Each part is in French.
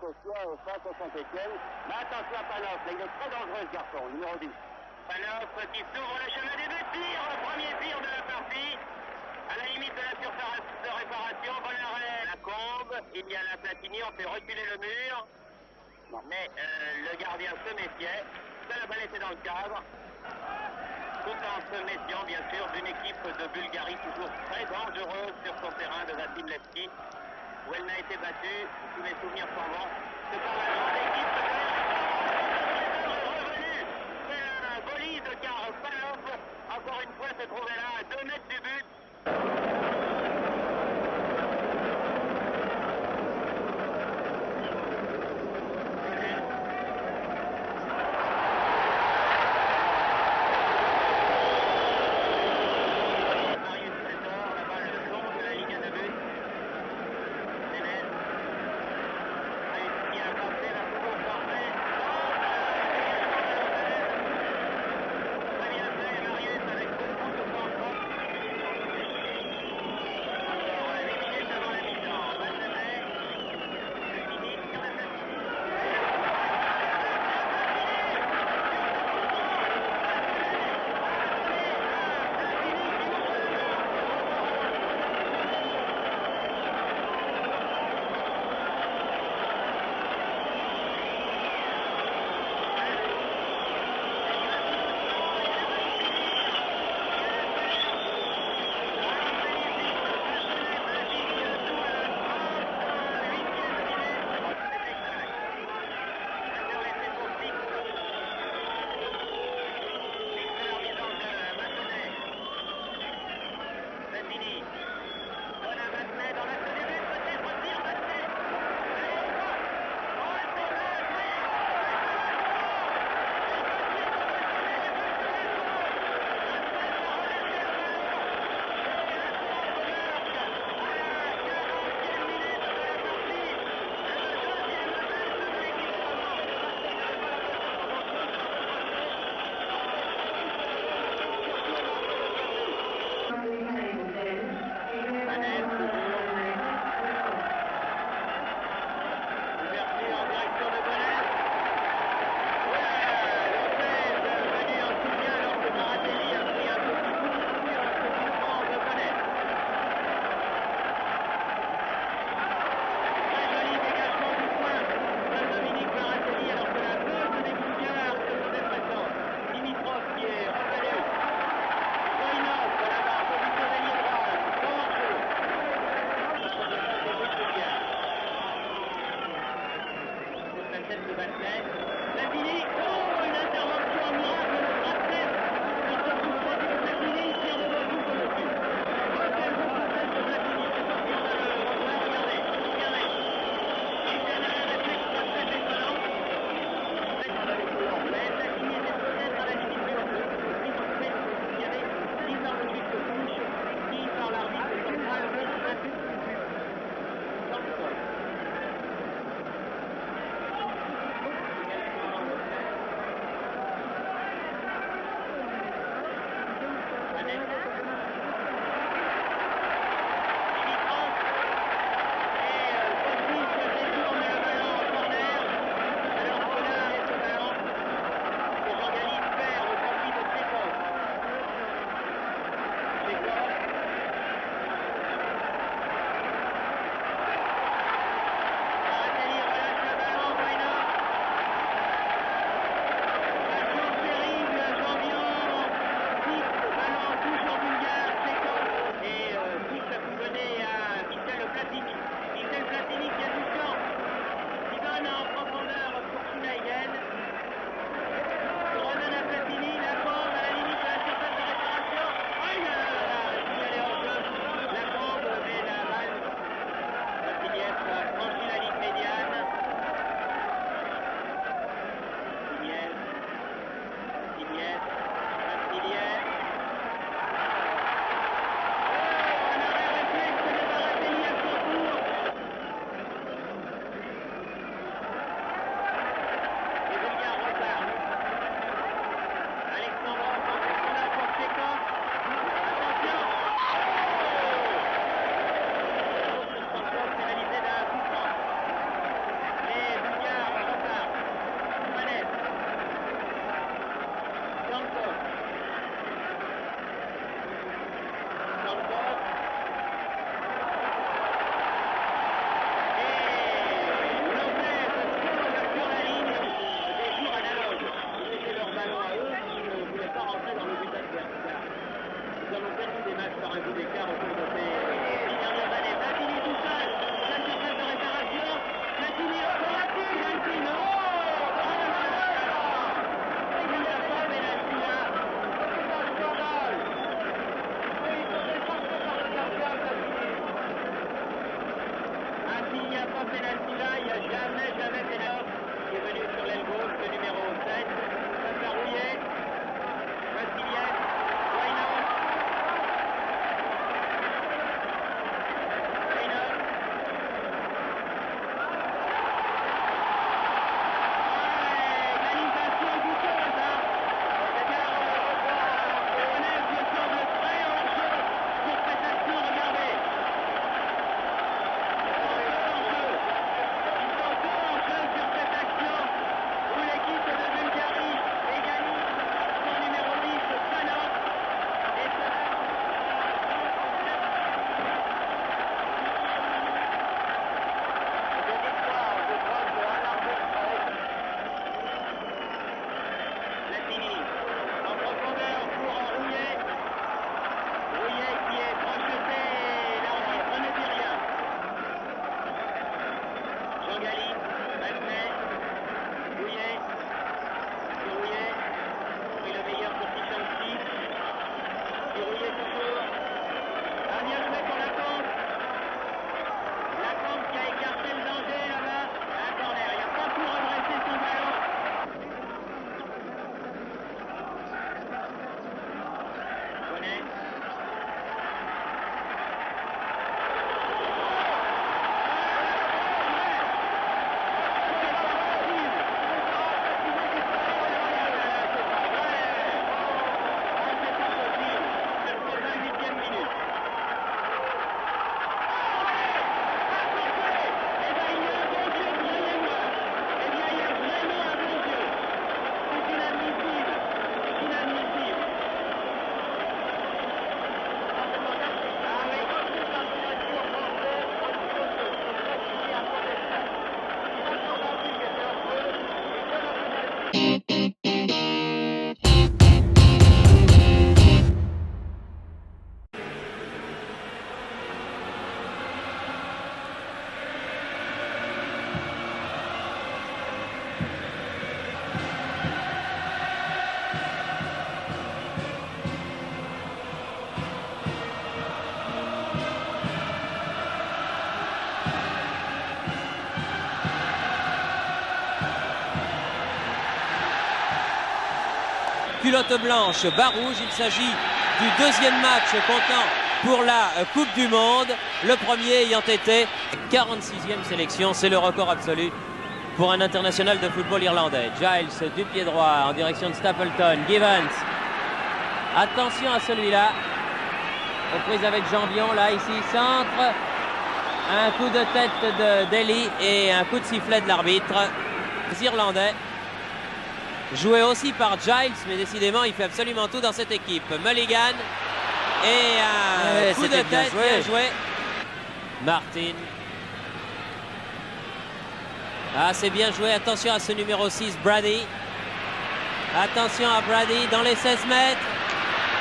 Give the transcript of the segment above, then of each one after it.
Kostia au face à Saint-Etienne. Mais attention à Panoff, il est très dangereux ce garçon, numéro 10. Panoff qui s'ouvre le chemin des buts, tir, premier tir de la partie. À la limite de la surface de réparation, bon arrêt. La combe, il y a la Platini, on fait reculer le mur. Non. Mais le gardien se méfiait. Ça, la balle était dans le cadre. Tout en se méfiant, bien sûr, d'une équipe de Bulgarie toujours très dangereuse sur son terrain de Vasile Levski, où elle n'a été battue, tous mes souvenirs sont bons. C'est pas la grande équipe de revenu. C'est un bolide car Panoff, encore une fois, se trouvait là à 2 mètres du but. s'il n'y a pas pénalty là, il n'y a jamais pénalty. Qui est venu sur l'aile gauche, le numéro 7. Ça fait Rouillet. Vassilief. Weinhoff. Égalisation douteuse, hein. C'est bien Lyonnaise me semble très hors-jeu sur cette action, regardez. Ils sont hors-jeu sur cette action où l'équipe de Bulgarie égalise son numéro 10, Panov. Et cela. Des victoires, je crois, de l'arbitre Platini. En profondeur pour Rouillet. Rouillet qui est projeté. L'arbitre ne dit rien. Jean Gali, Massenet, Rouillet. C'est Rouillet. Et le meilleur pour Tichanski. Et Rouillet toujours. Ah, bien joué pour Lacombe. Lacombe qui a écarté le danger là-bas. Un corner. Il n'a pas pu redresser son ballon. Bonnet. Culotte blanche, bas rouge, il s'agit du deuxième match comptant pour la Coupe du Monde, le premier ayant été 46e sélection, c'est le record absolu pour un international de football irlandais. Giles du pied droit en direction de Stapleton, Givens, attention à celui-là, aux prises avec Jambion, là ici, centre, un coup de tête de Daly et un coup de sifflet de l'arbitre. Les Irlandais, joué aussi par Giles, mais décidément il fait absolument tout dans cette équipe. Mulligan et un coup de tête bien joué. Martin. Ah, c'est bien joué, attention à ce numéro 6, Brady. Attention à Brady dans les 16 mètres.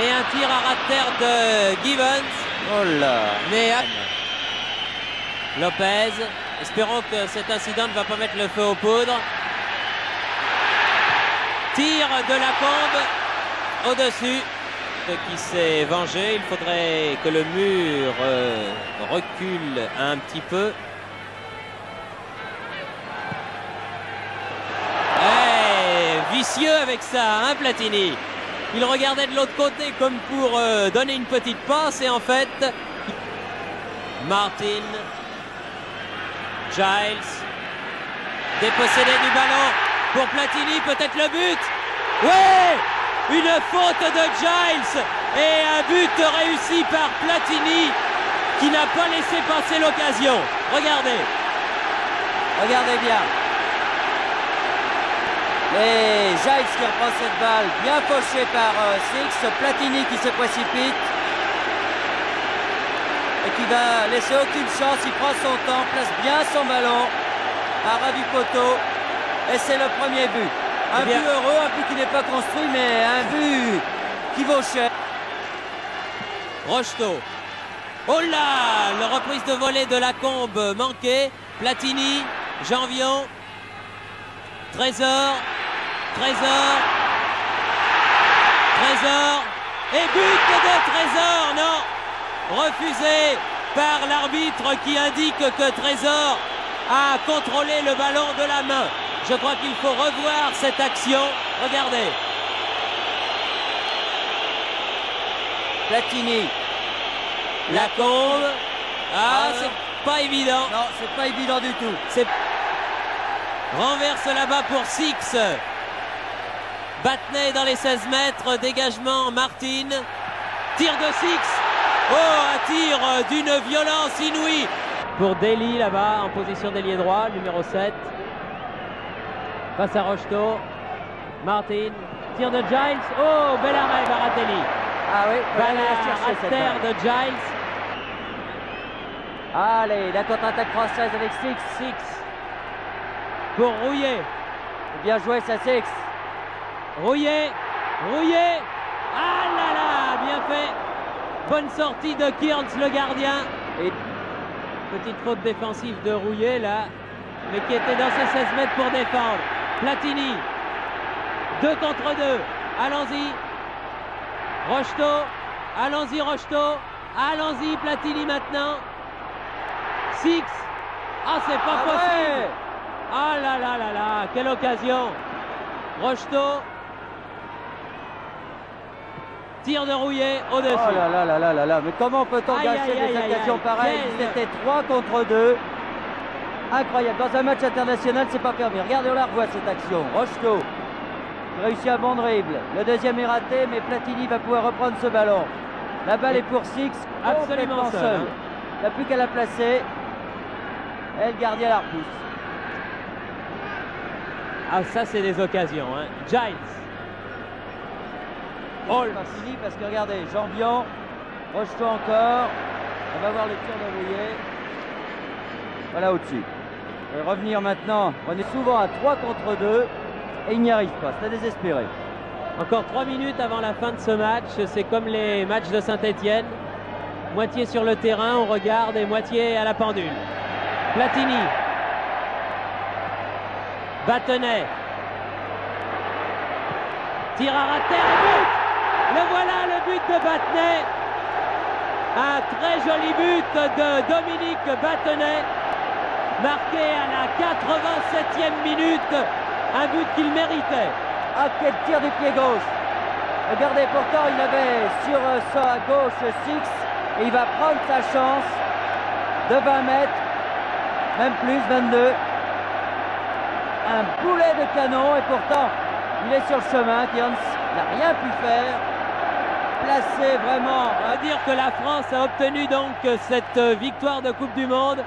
Et un tir à ras de terre de Givens. Oh là. Mais Lopez, espérons que cet incident ne va pas mettre le feu aux poudres. Tir de Lacombe au-dessus qui s'est vengé. Il faudrait que le mur recule un petit peu. Vicieux avec ça, hein, Platini. Il regardait de l'autre côté comme pour donner une petite passe et en fait, Martin, Giles, dépossédé du ballon pour Platini, peut-être le but. Ouais, une faute de Giles et un but réussi par Platini qui n'a pas laissé passer l'occasion. Regardez. Regardez bien. Et Giles qui reprend cette balle, bien fauché par Six, Platini qui se précipite et qui va laisser aucune chance, il prend son temps, place bien son ballon à ras du poteau et c'est le premier but. Un but heureux, un but qui n'est pas construit, mais un but qui vaut cher. Rocheteau. Oh là, la reprise de volée de Lacombe manquée. Platini, Janvion, Trésor et but de Trésor, non, refusé par l'arbitre qui indique que Trésor a contrôlé le ballon de la main. Je crois qu'il faut revoir cette action. Regardez. Platini. Lacombe. Ah, c'est pas évident. Non, c'est pas évident du tout. C'est renverse là-bas pour Six. Battenay dans les 16 mètres. Dégagement Martin. Tir de Six. Oh, un tir d'une violence inouïe. Pour Dely là-bas en position d'ailier droit, numéro 7. Face à Rocheteau. Martin. Tir de Giles. Oh, bel arrêt Baratelli. Ah oui, Balle à terre de Giles. Allez, la contre-attaque française avec Six. Pour Rouillet. Bien joué, ça, Six. Rouillet. Ah là là, bien fait. Bonne sortie de Kearns, le gardien. Et petite faute défensive de Rouillet là, mais qui était dans ses 16 mètres pour défendre. Platini. 2 contre 2. Allons-y. Rocheteau. Allons-y Rocheteau. Allons-y Platini maintenant. Six. Ah, c'est pas possible. Ouais. Ah là là là là, quelle occasion. Rocheteau. Tir de Rouillet au-dessus. Oh là là là là là là, mais comment peut-on gâcher des occasions pareilles? C'était 3 contre 2. Incroyable, dans un match international, c'est pas permis. Regardez, on la revoit cette action. Rocheteau qui réussit un bon dribble. Le deuxième est raté, mais Platini va pouvoir reprendre ce ballon. La balle est pour Six, absolument seul. Il n'a plus qu'à la placer. Et le gardien la repousse. Ah, ça, c'est des occasions. Hein. Giles. Oh, c'est fini parce que regardez, Jambian, Rocheteau encore. On va voir le tir de Rouillet. Voilà au-dessus. Et revenir maintenant. On est souvent à 3 contre 2 et il n'y arrive pas. C'est désespéré. Encore 3 minutes avant la fin de ce match. C'est comme les matchs de Saint-Etienne. Moitié sur le terrain, on regarde, et moitié à la pendule. Platini. Battenay. Tir à rater, but. Le voilà, le but de Battenay. Un très joli but de Dominique Battenay. Marqué à la 87e minute. Un but qu'il méritait. Ah, quel tir du pied gauche. Regardez, pourtant il avait sur sa gauche Six. Et il va prendre sa chance de 20 mètres. Même plus, 22. Un boulet de canon et pourtant il est sur le chemin. Kearns n'a rien pu faire. Placé vraiment. On va dire que la France a obtenu donc cette victoire de Coupe du Monde.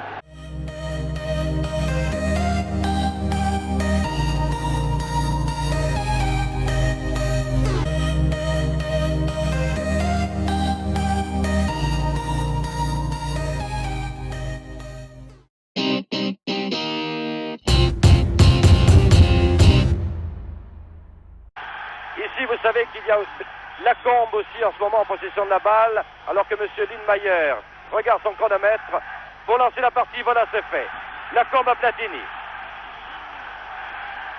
Ici, vous savez qu'il y a Lacombe aussi en ce moment en possession de la balle, alors que M. Lindmayer regarde son chronomètre pour lancer la partie. Voilà, c'est fait. Lacombe à Platini.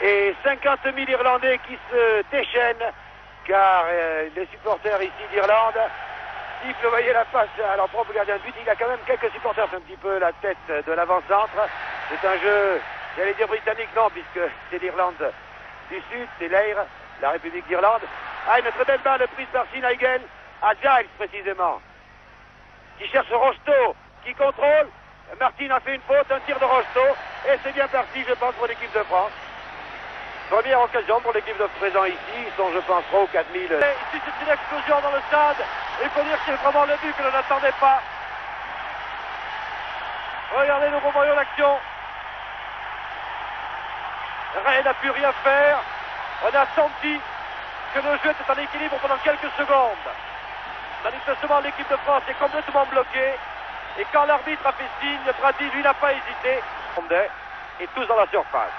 Et 50 000 Irlandais qui se déchaînent, car les supporters ici d'Irlande sifflent, vous voyez la face à leur propre gardien de but. Il y a quand même quelques supporters, c'est un petit peu la tête de l'avant-centre. C'est un jeu, j'allais dire britannique, non, puisque c'est l'Irlande du Sud, c'est l'Eire, la République d'Irlande. Ah, une très belle balle prise par Sinagel à Giles précisément, qui cherche Rocheteau, qui contrôle. Martin a fait une faute, un tir de Rocheteau, et c'est bien parti, je pense, pour l'équipe de France. Première occasion pour l'équipe de présent ici, ils sont, je pense, 3 ou 4 000. Ici, c'est une explosion dans le stade, il faut dire que c'est vraiment le but que l'on n'attendait pas. Regardez, nous revoyons l'action. Ray n'a pu rien faire. On a senti que le jeu était en équilibre pendant quelques secondes. Manifestement, l'équipe de France est complètement bloquée. Et quand l'arbitre a fait signe, Brady, lui, n'a pas hésité. Et tous dans la surface.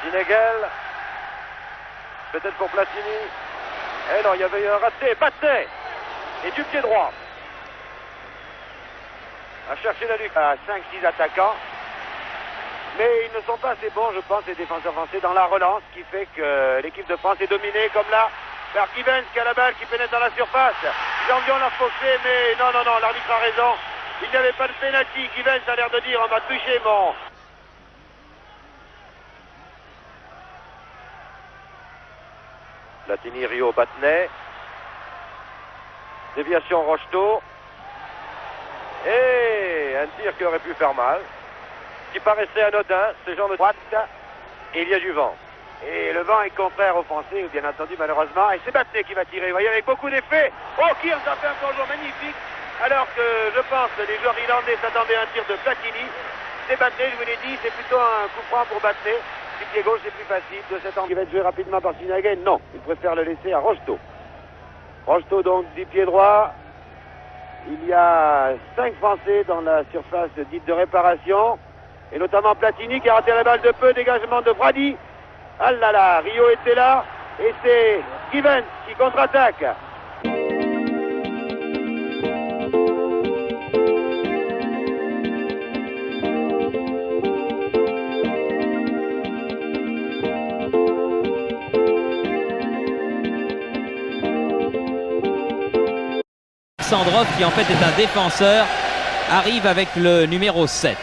Sinegel. Peut-être pour Platini. Eh non, il y avait eu un raté. Battenay. Et du pied droit. À chercher la lutte à 5-6 attaquants. Mais ils ne sont pas assez bons, je pense, les défenseurs français dans la relance, qui fait que l'équipe de France est dominée, comme là, vers Givens qui a la balle qui pénètre dans la surface. Jean-Dion l'a fauché, mais non, l'arbitre a raison. Il n'y avait pas de pénalty. Givens a l'air de dire on m'a touché mon... Platini, Rio, Battenet. Déviation Rocheteau. Et un tir qui aurait pu faire mal. Qui paraissait anodin, ce genre de droite. Et il y a du vent. Et le vent est contraire aux Français, bien entendu, malheureusement. Et c'est Battenet qui va tirer, vous voyez, avec beaucoup d'effet. Oh, Kearns a fait un plongeon magnifique. Alors que je pense que les joueurs irlandais s'attendaient à un tir de Platini. C'est Battenet, je vous l'ai dit, c'est plutôt un coup franc pour Battenet. Du pied gauche, c'est plus facile. De cet angle, il va être joué rapidement par Sinagen. Non, il préfère le laisser à Rocheteau. Rocheteau, donc, du pied droit. Il y a 5 Français dans la surface dite de réparation. Et notamment Platini qui a raté la balle de peu. Dégagement de Fradi. Ah là là, Rio était là. Et c'est Givens qui contre-attaque. Sandrov, qui en fait est un défenseur, arrive avec le numéro 7.